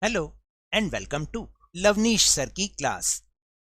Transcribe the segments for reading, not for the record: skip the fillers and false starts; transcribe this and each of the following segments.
Hello and welcome to Lavnish Sir की class.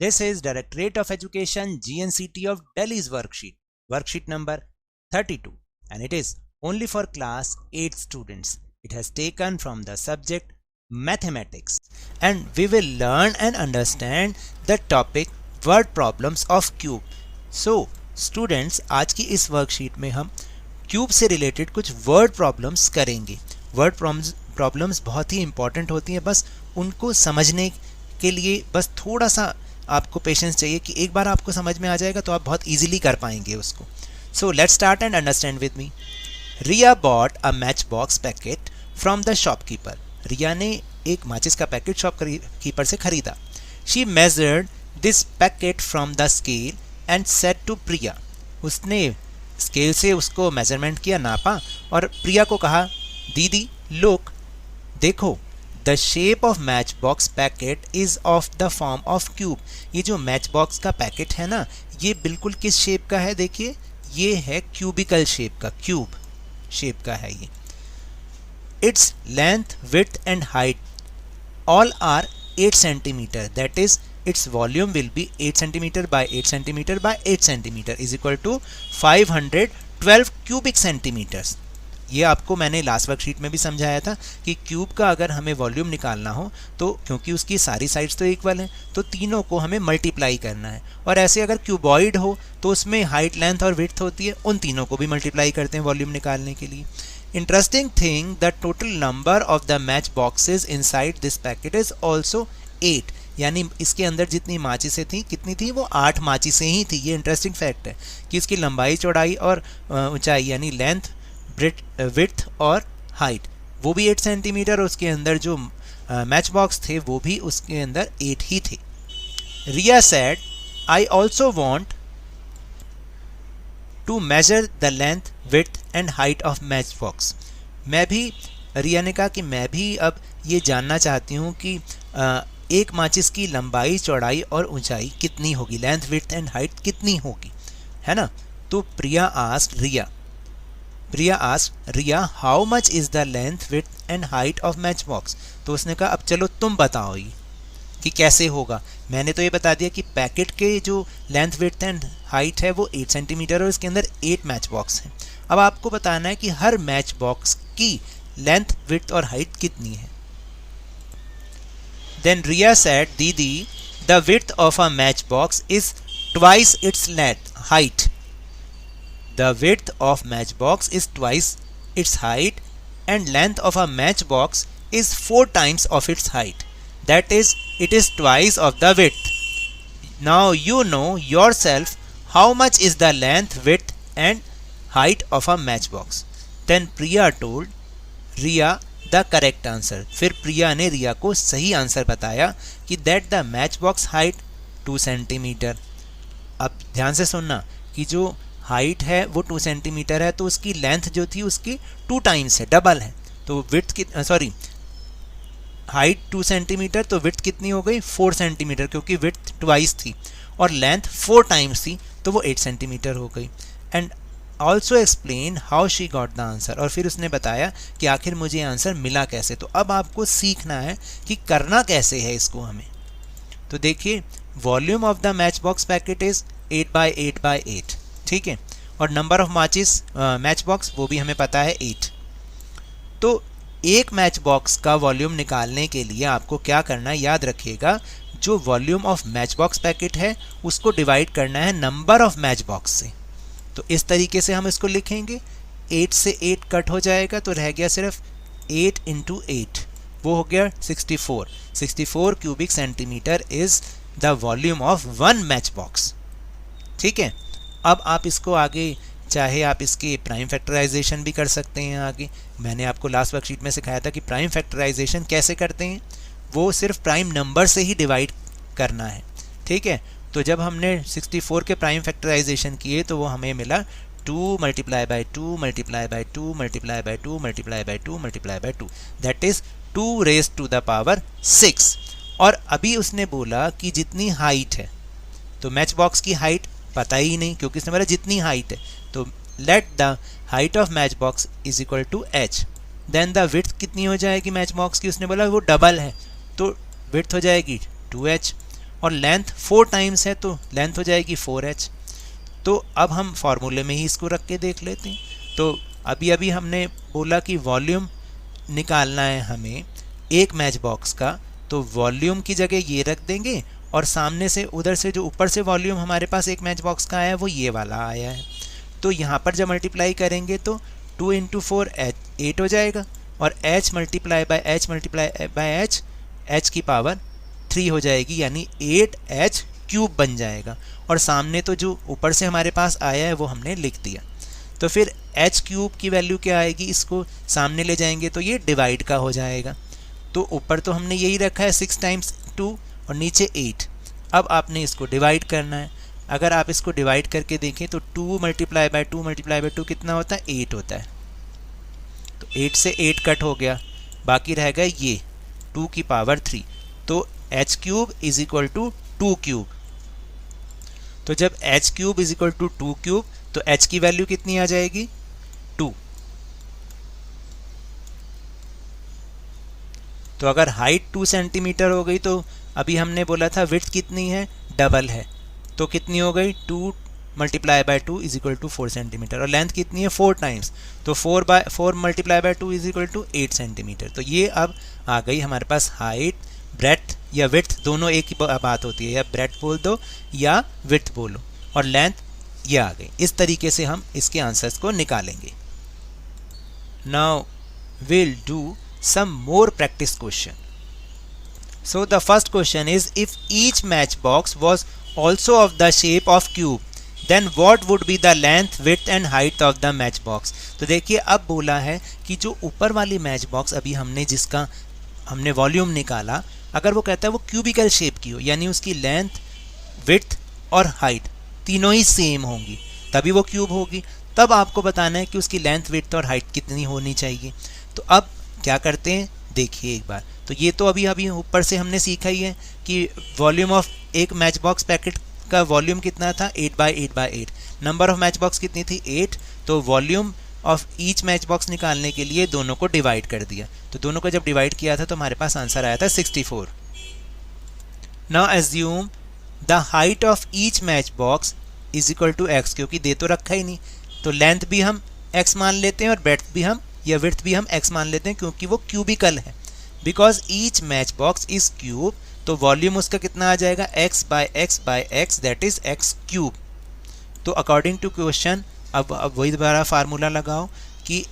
This is Directorate of Education GNCT of Delhi's worksheet number 32, and it is only for class 8 students. It has taken from the subject mathematics, and we will learn and understand the topic word problems of cube. So students, आज की इस worksheet में हम cube से related कुछ word problems करेंगे. Word problems बहुत ही important होती हैं, बस उनको समझने के लिए बस थोड़ा सा आपको पेशेंस चाहिए कि एक बार आपको समझ में आ जाएगा तो आप बहुत इजीली कर पाएंगे उसको. So let's start and understand with me. Riya bought a match box packet from the shopkeeper. Riya ने एक माचिस का पैकेट शॉपकीपर से खरीदा. She measured this packet from the scale and said to Priya. उसने स्केल से उसको मेजरमेंट किया, नापा, और प्रिया को कहा, दीदी लुक, देखो, the shape of match box packet is of the form of cube. ये जो मैच बॉक्स का पैकेट है ना, ये बिल्कुल किस शेप का है? देखिए, ये है क्यूबिकल शेप का, क्यूब शेप का है ये. Its length, width and height all are 8 centimetre. That is its volume will be 8 centimeter by 8 centimeter by 8 centimeter is equal to 512 cubic centimeters. ये आपको मैंने लास्ट वर्कशीट में भी समझाया था कि क्यूब का अगर हमें वॉल्यूम निकालना हो तो क्योंकि उसकी सारी साइड्स तो इक्वल हैं तो तीनों को हमें मल्टीप्लाई करना है. और ऐसे अगर क्यूबॉइड हो तो उसमें हाइट, लेंथ और विड्थ होती है, उन तीनों को भी मल्टीप्लाई करते हैं वॉल्यूम निकालने के लिए. Interesting thing, the total number of the match boxes inside this packet is also 8. यानी इसके अंदर जितनी माचिसें थी, कितनी थी? वो 8 माचिसें ही थी. ये इंटरेस्टिंग फैक्ट है कि इसकी लंबाई, चौड़ाई और ऊंचाई यानी लेंथ, विड्थ और हाइट वो भी 8 सेंटीमीटर, और उसके अंदर जो मैच बॉक्स थे वो भी उसके अंदर 8 ही थे. Riya said, I also want to measure the length, width and height of match box. मैं भी, रिया ने कहा कि मैं भी अब ये जानना चाहती हूँ कि एक माचिस की लंबाई, चौड़ाई और ऊंचाई कितनी होगी, लेंथ, विड्थ एंड हाइट कितनी होगी, है ना. तो Priya asked Riya how much is the length, width and height of match box. तो उसने कहा, अब चलो तुम बताओ ये कि कैसे होगा. मैंने तो ये बता दिया कि पैकेट के जो लेंथ, विड्थ एंड हाइट है वो 8 सेंटीमीटर और इसके अंदर 8 मैच बॉक्स हैं. अब आपको बताना है कि हर मैच बॉक्स की लेंथ, विड्थ और हाइट कितनी है. Then Riya said, Didi, the width of a matchbox is twice its height. The width of matchbox is twice its height, and length of a matchbox is 4 times of its height. That is, it is twice of the width. Now you know yourself how much is the length, width and height of a matchbox. Then Priya told Riya the correct answer. फिर प्रिया ने रिया को सही answer बताया कि that the match box height 2 centimetre. अब ध्यान से सुनना कि जो हाइट है वो 2 सेंटीमीटर है, तो उसकी लेंथ जो थी उसकी 2 टाइम्स है, डबल है. तो विड्थ की हाइट 2 सेंटीमीटर, तो विड्थ कितनी हो गई? 4 सेंटीमीटर, क्योंकि विड्थ ट्वाइस थी और लेंथ 4 टाइम्स थी, तो वो 8 सेंटीमीटर हो गई. And also explain how she got the answer. और फिर उसने बताया कि आखिर मुझे आंसर मिला कैसे. तो अब आपको सीखना है कि करना कैसे है इसको हमें. तो देखिए, volume of the match box packet is 8 by 8 by 8, ठीक है. और नंबर ऑफ माचिस मैच बॉक्स वो भी हमें पता है 8. तो एक मैच बॉक्स का वॉल्यूम निकालने के लिए आपको क्या करना है, याद रखिएगा, जो volume of match box packet है उसको डिवाइड करना है नंबर ऑफ मैच बॉक्स से. तो इस तरीके से हम इसको लिखेंगे. 8 से 8 कट हो जाएगा तो रह गया सिर्फ 8 इंटू 8, वो हो गया 64. 64 cubic centimetre is the volume of 1 match box, ठीक है. अब आप इसको आगे चाहे आप इसके प्राइम फैक्टराइजेशन भी कर सकते हैं. आगे मैंने आपको लास्ट वर्कशीट में सिखाया था कि प्राइम फैक्टराइजेशन कैसे करते हैं. वो सिर्फ प्राइम नंबर से ही डिवाइड करना है, ठीक है. तो जब हमने 64 के प्राइम फैक्टराइजेशन किए तो वो हमें मिला 2 multiply by 2 multiply by 2 multiply by 2 multiply by 2 multiply by 2, that is 2 raise to the power 6. और अभी उसने बोला कि जितनी हाइट है, तो मैच बॉक्स की हाइट पता ही नहीं क्योंकि उसने बोला जितनी हाइट है. तो let the height of match box is equal to h. Then the width कितनी हो जाएगी मैच बॉक्स की, उसने बोला वो डबल है तो विड्थ हो जाएगी 2h, और लेंथ 4 टाइम्स है तो लेंथ हो जाएगी 4h। तो अब हम फार्मूले में ही इसको रख के देख लेते हैं। तो अभी अभी हमने बोला कि वॉल्यूम निकालना है हमें एक मैच बॉक्स का, तो वॉल्यूम की जगह ये रख देंगे और सामने से उधर से जो ऊपर से वॉल्यूम हमारे पास एक मैच बॉक्स का आया है वो ये वाला आया है। तो यहाँ पर जब मल्टीप्लाई करेंगे तो 2 × 4 8 हो जाएगा, और h मल्टीप्लाई बाय h की पावर 3 हो जाएगी, यानी 8h क्यूब बन जाएगा। और सामने तो जो ऊपर से हमारे पास आया है वो हमने लिख दिया। तो फिर h क्यूब की वैल्यू क्या आएगी, इसको सामने ले जाएंगे तो ये डिवाइड का हो जाएगा। तो ऊपर तो हमने यही रखा है 6 × 2 और नीचे 8। अब आपने इसको डिवाइड करना है। अगर आप इसको डिवाइड करके देखें तो 2 × 2 कितना होता है, 8 होता है। तो 8 से 8 कट हो गया, बाकी रह गया ये 2 की पावर 3। तो h cube is equal to 2 cube. तो जब h cube is equal to 2 cube तो h की वैल्यू कितनी आ जाएगी, 2। तो अगर हाइट 2 सेंटीमीटर हो गई तो अभी हमने बोला था विड्थ कितनी है, डबल है, तो कितनी हो गई 2 × 2 इज इक्वल टू 4 सेंटीमीटर, और लेंथ कितनी है 4 टाइम्स, तो 4 × 2 इज इक्वल टू 8 सेंटीमीटर। तो ये अब आ गई हमारे पास हाइट, ब्रेड्थ या विड्थ दोनों एक ही बात होती है, या ब्रेड्थ बोल दो या विड्थ बोलो, और लेंथ ये आ गई। इस तरीके से हम इसके आंसर्स को निकालेंगे। Now will do some more practice question. So the first question is, if each matchbox was also of the shape of cube, then what would be the length, width and height of the matchbox? तो देखिए अब बोला है कि जो ऊपर वाली match box अभी हमने जिसका हमने वॉल्यूम निकाला, अगर वो कहता है वो क्यूबिकल शेप की हो, यानी उसकी लेंथ, विड्थ और हाइट तीनों ही सेम होंगी तभी वो क्यूब होगी। तब आपको बताना है कि उसकी लेंथ, विड्थ और हाइट कितनी होनी चाहिए। तो अब क्या करते हैं देखिए एक बार। तो ये तो अभी ऊपर से हमने सीखा ही है कि वॉल्यूम ऑफ एक मैच बॉक्स पैकेट का वॉल्यूम कितना था, 8/8/8। नंबर ऑफ मैच बॉक्स कितनी थी, 8। तो volume of each match box निकालने के लिए दोनों को डिवाइड कर दिया। तो दोनों को जब डिवाइड किया था तो हमारे पास आंसर आया था 64। Now assume the height of each match box is equal to x, क्योंकि दे तो रखा ही नहीं, तो लेंथ भी हम x मान लेते हैं और ब्रेड्थ भी हम या विड्थ भी हम x मान लेते हैं, क्योंकि वो क्यूबिकल है। Because each match box is cube, तो वॉल्यूम उसका कितना आ जाएगा, x/x/x that is x cube. तो अकॉर्डिंग टू क्वेश्चन अब वही दोबारा फार्मूला लगाओ कि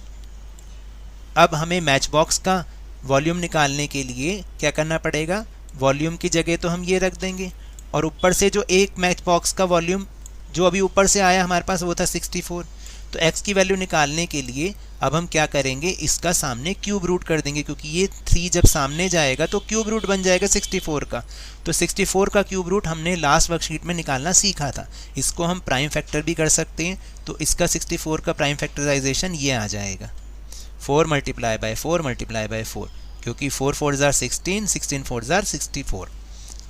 अब हमें मैच बॉक्स का वॉल्यूम निकालने के लिए क्या करना पड़ेगा, वॉल्यूम की जगह तो हम ये रख देंगे, और ऊपर से जो एक मैच बॉक्स का वॉल्यूम जो अभी ऊपर से आया हमारे पास वो था 64। तो x की वैल्यू निकालने के लिए अब हम क्या करेंगे, इसका सामने क्यूब रूट कर देंगे, क्योंकि ये 3 जब सामने जाएगा तो क्यूब रूट बन जाएगा 64 का। तो 64 का क्यूब रूट हमने लास्ट वर्कशीट में निकालना सीखा था। इसको हम प्राइम फैक्टर भी कर सकते हैं, तो इसका 64 का प्राइम फैक्टराइजेशन ये आ जाएगा 4 × 4 × 4, क्योंकि 4 4 ज़ार 16, 16 4 ज़ार 64।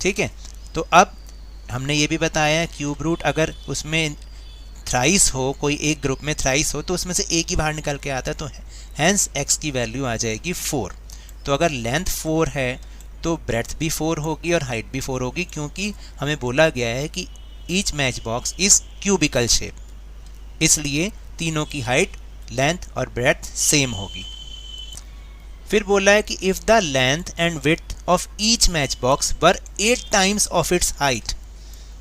ठीक है, तो अब हमने ये भी बताया है क्यूब रूट अगर उसमें थ्राइस हो, कोई एक ग्रुप में थ्राइस हो, तो उसमें से एक ही बाहर निकल के आता है, तो हैंस x की वैल्यू आ जाएगी 4। तो अगर लेंथ 4 है तो ब्रेड्थ भी 4 होगी और हाइट भी 4 होगी, क्योंकि हमें बोला गया है कि each match box is cubical shape, इसलिए तीनों की हाइट, लेंथ और ब्रेड्थ सेम होगी। फिर बोला है कि if the length and width of each match box were 8 times of its height,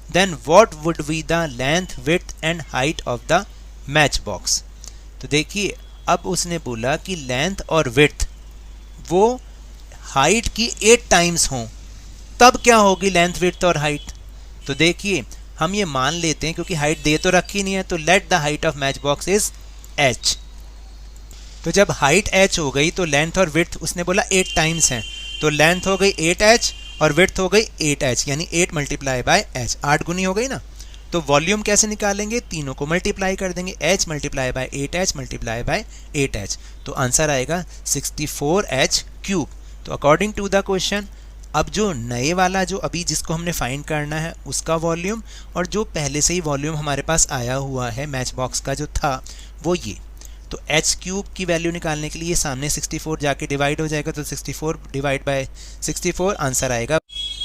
then what would be the length, width and height of the match box? तो देखिए अब उसने बोला कि लेंथ और विड्थ वो हाइट की 8 टाइम्स हों, तब क्या होगी लेंथ, विड्थ और हाइट। तो देखिए हम ये मान लेते हैं, क्योंकि हाइट दे तो रखी नहीं है, तो let the height of match box is h। तो जब हाइट h हो गई तो लेंथ और विड्थ उसने बोला 8 टाइम्स हैं, तो लेंथ हो गई 8h और विड्थ हो गई 8h, यानी 8 × h, 8 गुनी हो गई ना। तो वॉल्यूम कैसे निकालेंगे, तीनों को मल्टीप्लाई कर देंगे, h × 8h × 8h, तो आंसर आएगा 64h क्यूब। तो अकॉर्डिंग टू द क्वेश्चन अब जो नए वाला जो अभी जिसको हमने फाइंड करना है उसका वॉल्यूम, और जो पहले से ही वॉल्यूम हमारे पास आया हुआ है मैच बॉक्स का जो था वो ये, तो एच क्यूब की वैल्यू निकालने के लिए सामने 64 जाके डिवाइड हो जाएगा, तो 64 डिवाइड बाय 64 आंसर आएगा।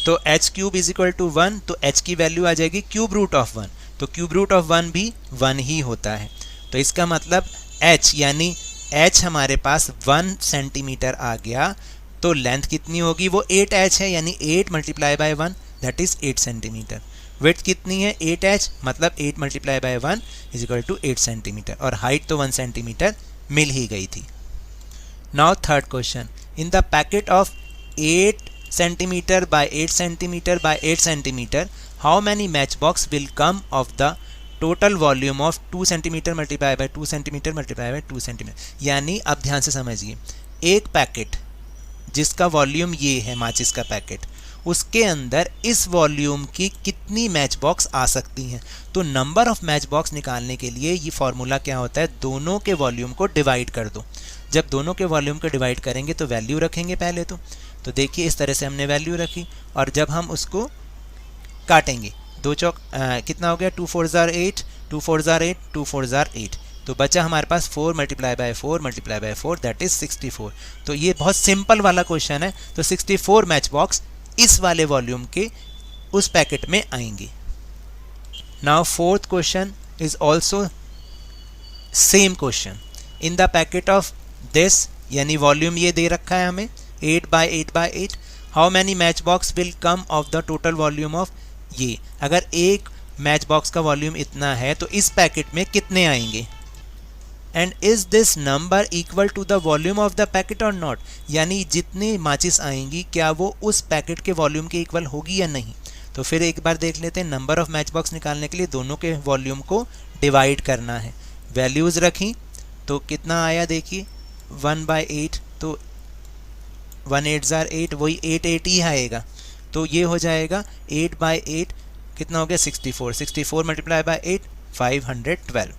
तो H cube is equal to 1, तो एच की वैल्यू आ जाएगी क्यूब रूट ऑफ 1, तो क्यूब रूट ऑफ 1 भी 1 ही होता है। तो इसका मतलब एच यानी एच हमारे पास 1 सेंटीमीटर आ गया, तो लेंथ कितनी होगी, वो 8h है, यानी 8 multiply by 1 that is 8 centimetre. Width कितनी है 8h, मतलब 8 multiply by 1 is equal to 8 centimetre, और हाइट तो 1 सेंटीमीटर मिल ही गई थी। Now third question, in the packet of 8 centimetre by 8 centimetre by 8 centimetre how many match box will come of the total volume of 2 centimetre multiply by 2 centimetre multiply by 2 centimetre. यानी अब ध्यान से समझिए, एक पैकेट जिसका volume ये है माचिस का पैकेट, उसके अंदर इस वॉल्यूम की कितनी मैच बॉक्स आ सकती हैं। तो नंबर ऑफ मैच बॉक्स निकालने के लिए ये फॉर्मूला क्या होता है, दोनों के वॉल्यूम को डिवाइड कर दो। जब दोनों के वॉल्यूम को डिवाइड करेंगे तो वैल्यू रखेंगे पहले तो देखिए इस तरह से हमने वैल्यू रखी, और जब हम उसको काटेंगे, 2 चौक कितना हो गया, 2 4 जार 8, 2 4 जार 8, 2 4 जार 8, तो बचा हमारे पास 4 multiply by 4 multiply by 4 that is 64। तो ये बहुत सिंपल वाला क्वेश्चन है, तो 64 मैच बॉक्स इस वाले वॉल्यूम के उस पैकेट में आएंगे। Now fourth question is also same question, in the packet of this, यानी वॉल्यूम ये दे रखा है हमें 8 by 8 by 8, how many match box will come of the total volume of ये। अगर एक मैच बॉक्स का वॉल्यूम इतना है तो इस पैकेट में कितने आएंगे, and is this number equal to the volume of the packet और नॉट, यानी जितनी माचिस आएंगी क्या वो उस पैकेट के वॉल्यूम के इक्वल होगी या नहीं। तो फिर एक बार देख लेते हैं, नंबर ऑफ मैच बॉक्स निकालने के लिए दोनों के वॉल्यूम को डिवाइड करना है, वैल्यूज़ रखी तो कितना आया देखिए 1 बाय 8, तो 1 8 जार 8, वही 8 8 ही आएगा, तो ये हो जाएगा 8 बाय 8 कितना हो गया 64, 64 मल्टीप्लाई बाय 8 512,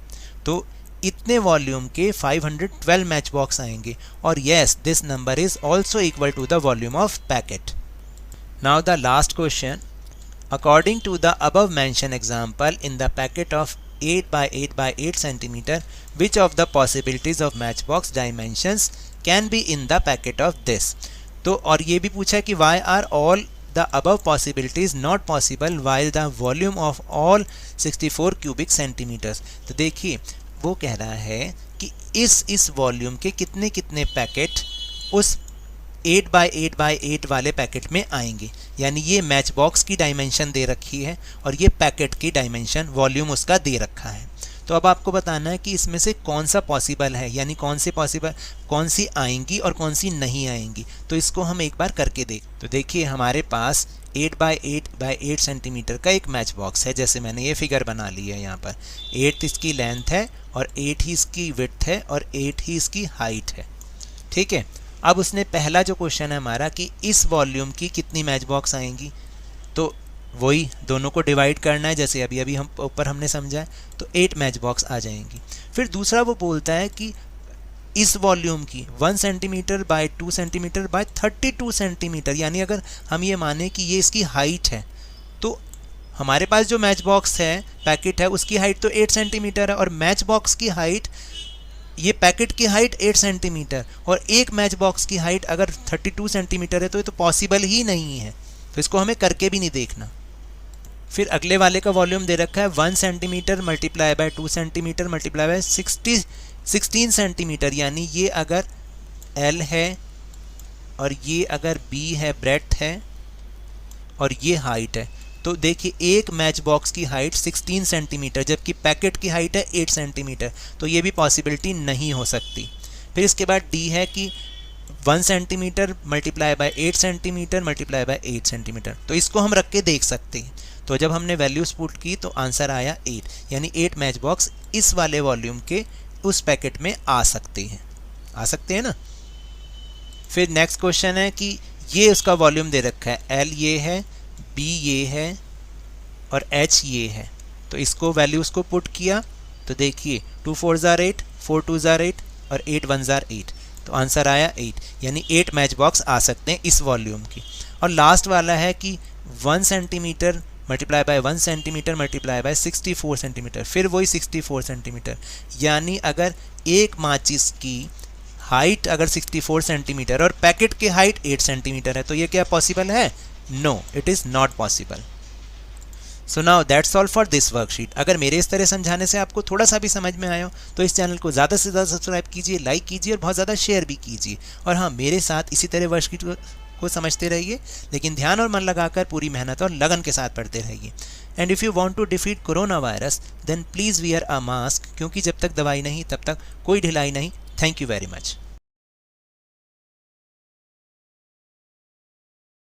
तो इतने वॉल्यूम के 512 मैच बॉक्स आएंगे, और yes this number is also equal to the volume of packet. Now the last question, according to the above mention example in the packet of 8 by 8 by 8 centimeter, which of the possibilities of matchbox dimensions can be in the packet of this। तो और ये भी पूछा कि why are all the above possibilities not possible while the volume of all 64 cubic centimeters। तो देखिए वो कह रहा है कि इस वॉल्यूम के कितने कितने पैकेट उस 8 by 8 by 8 वाले पैकेट में आएंगे, यानी ये मैच बॉक्स की डायमेंशन दे रखी है और ये पैकेट की डायमेंशन वॉल्यूम उसका दे रखा है। तो अब आपको बताना है कि इसमें से कौन सा पॉसिबल है, यानी कौन सी आएंगी और कौन सी नहीं आएंगी। तो इसको हम एक बार करके देख, तो देखिए हमारे पास 8 by 8 by 8 सेंटीमीटर का एक मैच बॉक्स है, जैसे मैंने ये फिगर बना ली है यहाँ पर। 8 इसकी लेंथ है और 8 ही इसकी विड्थ है और 8 ही इसकी हाइट है, ठीक है। अब उसने पहला जो क्वेश्चन है हमारा कि इस वॉल्यूम की कितनी मैच बॉक्स आएंगी, तो वही दोनों को डिवाइड करना है, जैसे अभी हम ऊपर हमने समझा है, तो 8 मैच बॉक्स आ जाएंगी। फिर दूसरा वो बोलता है कि इस वॉल्यूम की 1 centimetre bye 2 centimetre bye 32 centimetre, यानी अगर हम ये माने कि ये इसकी हाइट है, तो हमारे पास जो मैच बॉक्स है पैकेट है उसकी हाइट तो 8 सेंटीमीटर है, और मैच बॉक्स की हाइट, ये पैकेट की हाइट 8 सेंटीमीटर और एक मैच बॉक्स की हाइट अगर 32 सेंटीमीटर है, तो ये तो पॉसिबल ही नहीं है, तो इसको हमें करके भी नहीं देखना। फिर अगले वाले का वॉल्यूम दे रखा है 1 centimetre multiply by 2 centimetre multiply bye 16 centimetre, यानी ये अगर L है और ये अगर B है, ब्रेड्थ है, और ये हाइट है, तो देखिए एक मैच बॉक्स की हाइट 16 सेंटीमीटर जबकि पैकेट की हाइट है 8 सेंटीमीटर, तो ये भी पॉसिबिलिटी नहीं हो सकती। फिर इसके बाद D है कि 1 centimetre multiply bye 8 centimetre multiply bye 8 centimetre, तो इसको हम रख के देख सकते हैं। तो जब हमने वैल्यूज पुट की तो आंसर आया 8, यानी 8 मैच बॉक्स इस वाले वॉल्यूम के उस पैकेट में आ सकते हैं ना। फिर नेक्स्ट क्वेश्चन है कि ये उसका वॉल्यूम दे रखा है, L ये है, B ये है और H ये है, तो इसको वैल्यूज़ को पुट किया तो देखिए 2 4 जार 8, 4 2 जार 8 और 8 1 जार 8, तो आंसर आया 8, यानी 8 मैच बॉक्स आ सकते हैं इस वॉल्यूम की। और लास्ट वाला है कि 1 centimetre multiply by 1 centimetre multiply bye 64 centimetre, फिर वही 64 सेंटीमीटर। यानी अगर एक माचिस की हाइट अगर 64 सेंटीमीटर और पैकेट की हाइट 8 सेंटीमीटर है तो ये क्या पॉसिबल है? No, it is not possible. So now that's all for this worksheet. अगर मेरे इस तरह समझाने से आपको थोड़ा सा भी समझ में आया हो तो इस चैनल को ज़्यादा से ज़्यादा सब्सक्राइब कीजिए, लाइक कीजिए और बहुत ज़्यादा शेयर भी कीजिए। और हाँ, मेरे साथ इसी तरह वर्कशीट को समझते रहिए, लेकिन ध्यान और मन लगाकर पूरी मेहनत और लगन के साथ पढ़ते रहिए। And if you want to defeat corona virus then please wear a mask, क्योंकि जब तक दवाई नहीं तब तक कोई ढिलाई नहीं। Thank you very much.